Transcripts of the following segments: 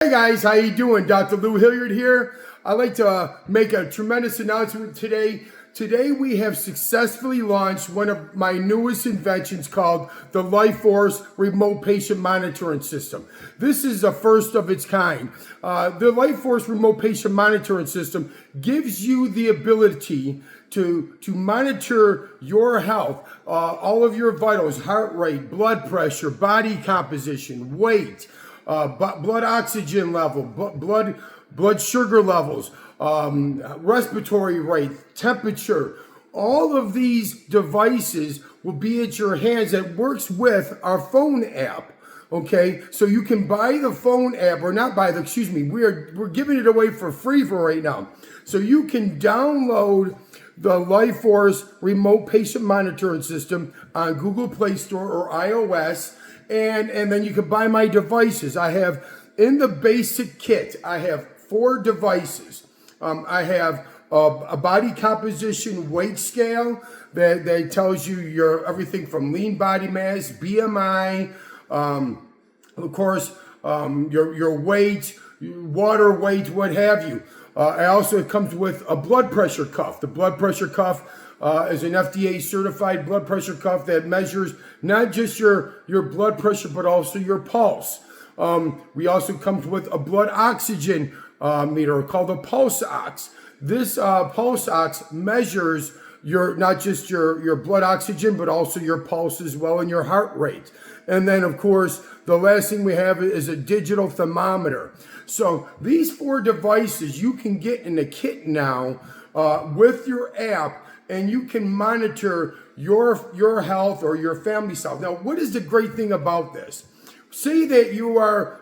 Hey guys, how you doing? Dr. Lou Hilliard here. I'd like to make a tremendous announcement today. Today we have successfully launched one of my newest inventions called the LifeForce Remote Patient Monitoring System. This is the first of its kind. The LifeForce Remote Patient Monitoring System gives you the ability to monitor your health, all of your vitals, heart rate, blood pressure, body composition, weight, blood oxygen level, blood sugar levels, respiratory rate, temperature. All of these devices will be at your hands. That works with our phone app. Okay, so you can buy the phone app, or not buy the, excuse me, we're giving it away for free for right now. So you can download the LifeForce Remote Patient Monitoring System on Google Play Store or iOS. And then you can buy my devices. I have, in the basic kit, I have 4 devices. I have a body composition weight scale that tells you your everything from lean body mass, BMI, of course, your weight, water weight, what have you. It comes with a blood pressure cuff. The blood pressure cuff is an FDA certified blood pressure cuff that measures not just your blood pressure, but also your pulse. We also come with a blood oxygen meter called a Pulse Ox. This Pulse Ox measures not just your blood oxygen, but also your pulse as well and your heart rate. And then, of course, the last thing we have is a digital thermometer. So these 4 devices you can get in the kit now with your app, and you can monitor your health or your family's health. Now, what is the great thing about this? Say that you are,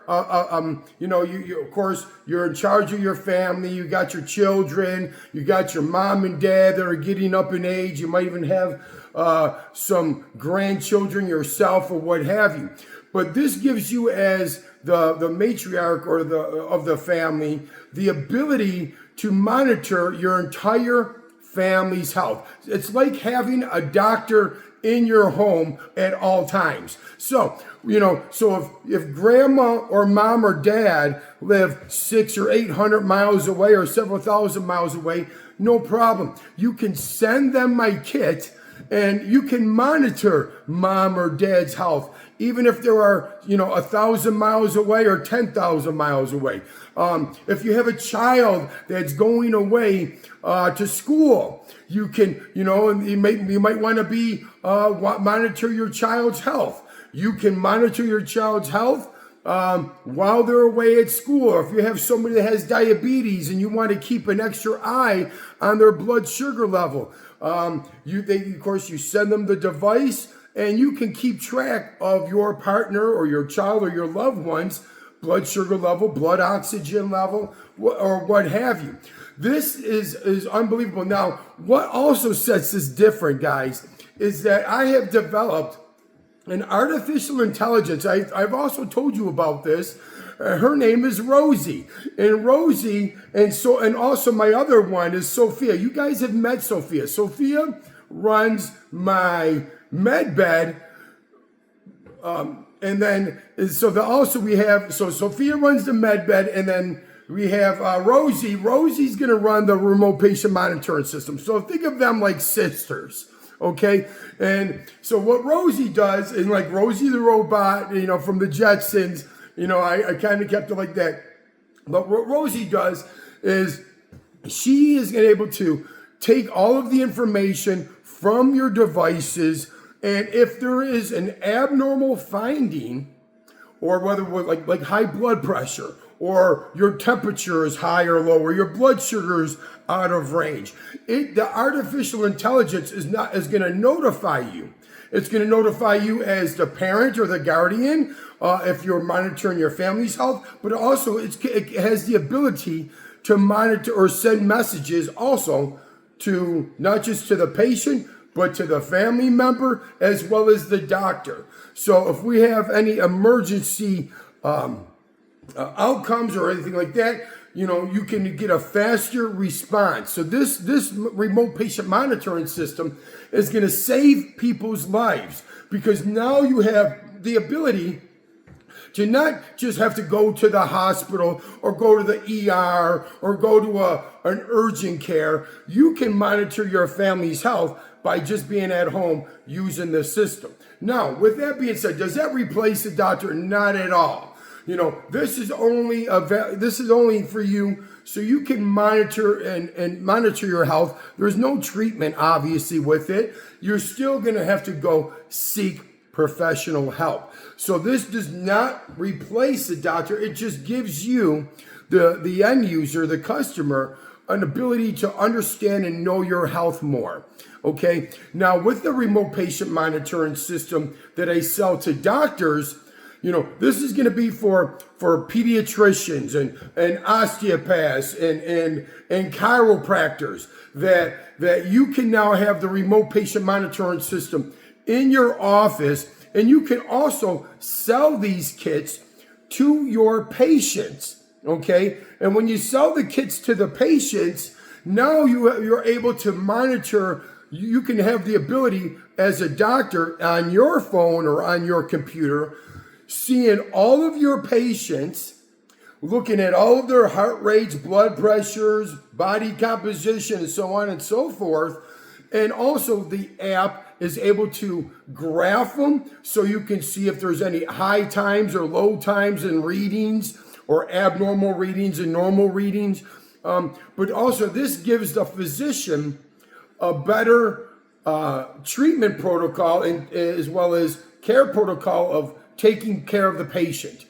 you of course, you're in charge of your family. You got your children. You got your mom and dad that are getting up in age. You might even have some grandchildren yourself or what have you. But this gives you, as the matriarch or of the family, the ability to monitor your entire family's health. It's like having a doctor in your home at all times. So if grandma or mom or dad live 600 or 800 miles away or several thousand miles away, no problem. You can send them my kit and you can monitor mom or dad's health, even if there are, 1,000 miles away or 10,000 miles away. If you have a child that's going away to school, you can, and you might want to monitor your child's health. You can monitor your child's health while they're away at school. Or if you have somebody that has diabetes and you want to keep an extra eye on their blood sugar level, of course, you send them the device, and you can keep track of your partner or your child or your loved one's blood sugar level, blood oxygen level, or what have you. This is unbelievable. Now, what also sets this different, guys, is that I have developed an artificial intelligence. I've also told you about this. Her name is Rosie, and also my other one is Sophia. You guys have met Sophia. Sophia runs my med bed, and then Sophia runs the med bed, and then we have Rosie. Rosie's going to run the remote patient monitoring system. So think of them like sisters. Okay, and so what Rosie does is, like Rosie the robot, from the Jetsons, I kind of kept it like that. But what Rosie does is she is able to take all of the information from your devices, and if there is an abnormal finding, or whether like high blood pressure, or your temperature is high or low, or your blood sugar is out of range, the artificial intelligence is going to notify you. It's going to notify you as the parent or the guardian if you're monitoring your family's health, but also it has the ability to monitor or send messages also to not just to the patient, but to the family member as well as the doctor. So if we have any emergency outcomes or anything like that, you can get a faster response. So this remote patient monitoring system is going to save people's lives, because now you have the ability to not just have to go to the hospital or go to the ER or go to an urgent care. You can monitor your family's health by just being at home using the system. Now, with that being said, does that replace the doctor? Not at all. This is only for you so you can monitor and monitor your health. There's no treatment, obviously, with it. You're still going to have to go seek professional help. So this does not replace the doctor. It just gives you, the end user, the customer, an ability to understand and know your health more. Okay. Now, with the remote patient monitoring system that I sell to doctors, this is going to be for pediatricians and osteopaths and chiropractors that you can now have the remote patient monitoring system in your office, and you can also sell these kits to your patients. Okay, and when you sell the kits to the patients, now you're able to monitor. You can have the ability as a doctor on your phone or on your computer, seeing all of your patients, looking at all of their heart rates, blood pressures, body composition, and so on and so forth. And also the app is able to graph them so you can see if there's any high times or low times in readings or abnormal readings and normal readings. But also this gives the physician a better treatment protocol and as well as care protocol of taking care of the patient.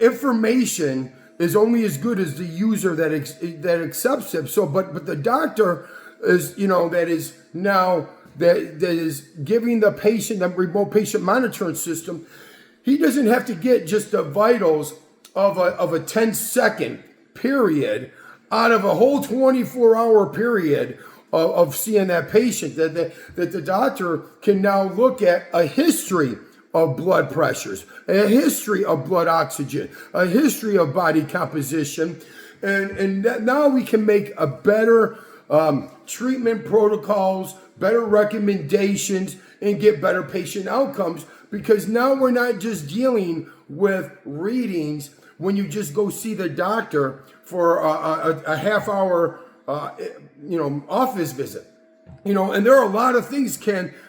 Information is only as good as the user that accepts it. So, but the doctor is, that is giving the patient the remote patient monitoring system. He doesn't have to get just the vitals of a 10-second period out of a whole 24-hour period of seeing that patient. That the doctor can now look at a history of blood pressures, a history of blood oxygen, a history of body composition, and that now we can make a better treatment protocols, better recommendations, and get better patient outcomes, because now we're not just dealing with readings when you just go see the doctor for a half hour office visit. And there are a lot of things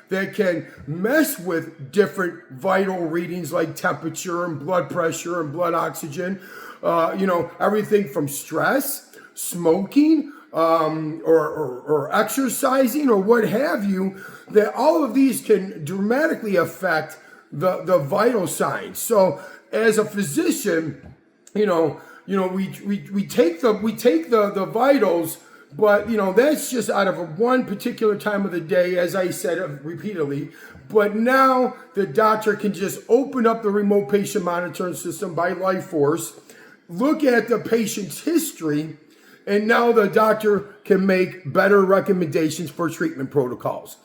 that can mess with different vital readings like temperature and blood pressure and blood oxygen. Everything from stress, smoking, or exercising or what have you, that all of these can dramatically affect the vital signs. So as a physician, we take the vitals, but that's just out of one particular time of the day, as I said repeatedly. But now the doctor can just open up the remote patient monitoring system by LifeForce, look at the patient's history, and now the doctor can make better recommendations for treatment protocols.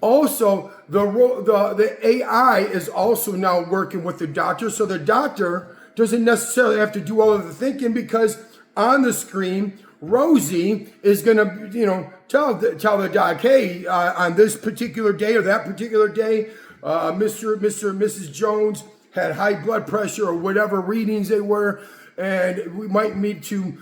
Also, the AI is also now working with the doctor, so the doctor doesn't necessarily have to do all of the thinking, because on the screen, Rosie is going to, tell the doc, hey, on this particular day or that particular day, Mr. and Mrs. Jones had high blood pressure or whatever readings they were, and we might need to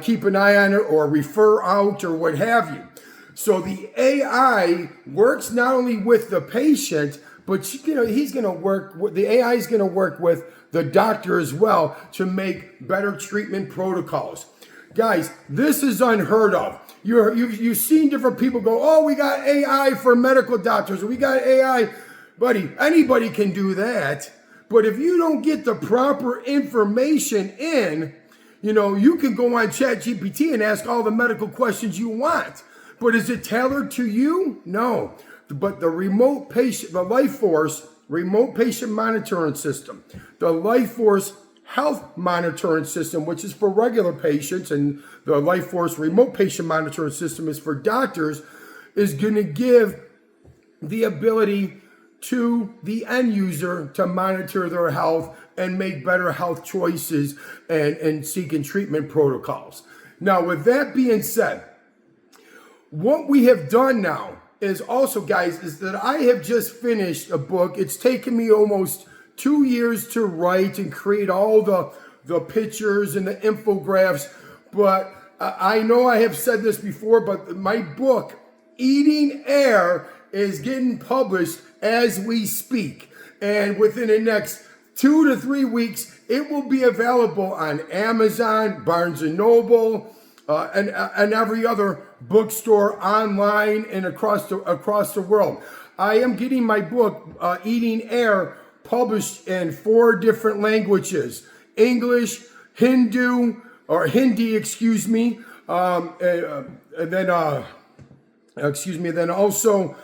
keep an eye on it or refer out or what have you. So the AI works not only with the patient, but he's going to work. The AI is going to work with the doctor as well to make better treatment protocols. Guys, this is unheard of. You've seen different people go, oh, we got AI for medical doctors. We got AI. Buddy, anybody can do that. But if you don't get the proper information in, you can go on ChatGPT and ask all the medical questions you want. But is it tailored to you? No. But the LifeForce remote patient monitoring system, the LifeForce health monitoring system, which is for regular patients, and the LifeForce remote patient monitoring system is for doctors, is going to give the ability to the end user to monitor their health and make better health choices and seeking treatment protocols. Now, with that being said, what we have done now is also, guys, is that I have just finished a book. It's taken me almost 2 years to write and create all the pictures and the infographics. But I know I have said this before, but my book, Eating Air, is getting published as we speak. And within the next 2 to 3 weeks, it will be available on Amazon, Barnes & Noble, and every other bookstore online and across the world. I am getting my book, Eating Air, published in 4 different languages: English, Hindi, excuse me, and then also,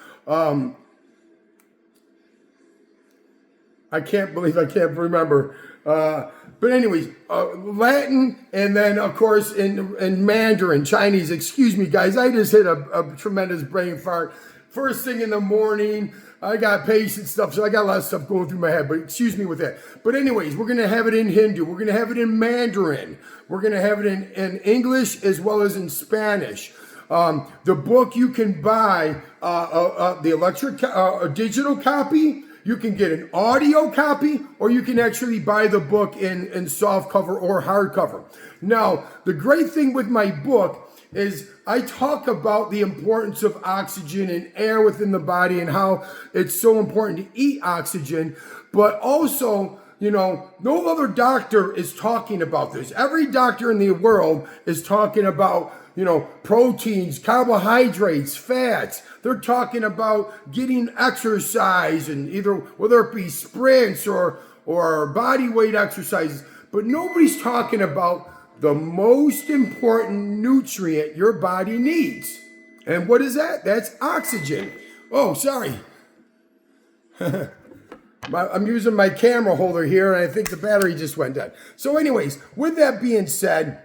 I can't remember. But anyways, Latin, and then of course in Mandarin, Chinese. Excuse me, guys. I just hit a tremendous brain fart. First thing in the morning, I got patient stuff, so I got a lot of stuff going through my head, but excuse me with that. But anyways, we're going to have it in Hindu. We're going to have it in Mandarin. We're going to have it in English as well as in Spanish. The book you can buy, the digital copy. You can get an audio copy, or you can actually buy the book in soft cover or hardcover. Now, the great thing with my book is I talk about the importance of oxygen and air within the body and how it's so important to eat oxygen, but also, no other doctor is talking about this. Every doctor in the world is talking about, proteins, carbohydrates, fats. They're talking about getting exercise, and whether it be sprints or body weight exercises, but nobody's talking about the most important nutrient your body needs. And what is that? That's oxygen. Oh, sorry. I'm using my camera holder here, and I think the battery just went dead. So anyways, with that being said,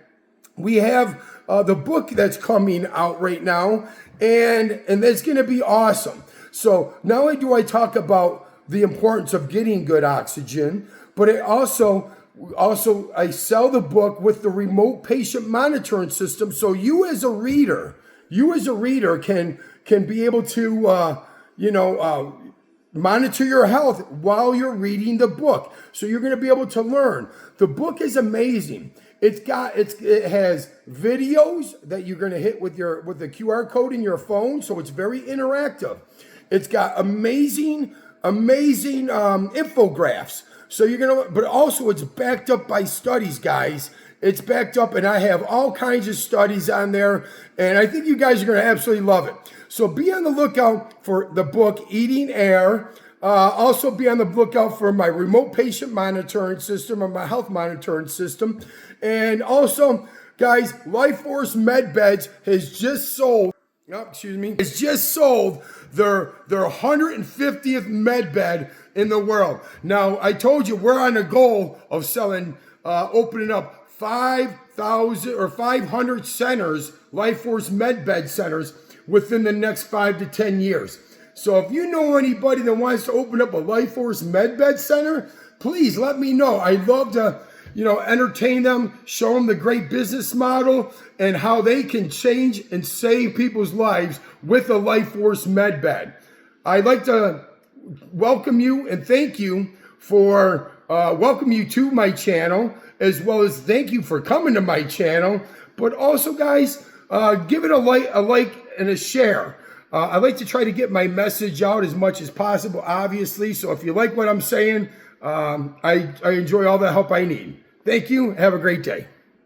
we have the book that's coming out right now, and that's going to be awesome. So not only do I talk about the importance of getting good oxygen, but it also I sell the book with the remote patient monitoring system. So you as a reader can be able to monitor your health while you're reading the book. So you're going to be able to learn. The book is amazing. It has videos that you're going to hit with the QR code in your phone, so it's very interactive. It's got amazing infographics. So but also it's backed up by studies, guys. It's backed up, and I have all kinds of studies on there, and I think you guys are going to absolutely love it. So be on the lookout for the book, Eating Air. Also be on the lookout for my remote patient monitoring system, or my health monitoring system. And also, guys, Life Force Med Beds has just sold, it's just sold their 150th med bed in the world. Now, I told you we're on a goal of opening up 5,000 or 500 centers, Life Force Med Bed centers, within the next 5 to 10 years. So if you know anybody that wants to open up a Life Force Med Bed center, please let me know. I'd love to, entertain them, show them the great business model and how they can change and save people's lives with a Life Force Med Bed. I'd like to welcome you and thank you for welcome you to my channel, as well as thank you for coming to my channel. But also, guys, give it a like and a share. I like to try to get my message out as much as possible, obviously. So if you like what I'm saying, I enjoy all the help I need. Thank you. Have a great day.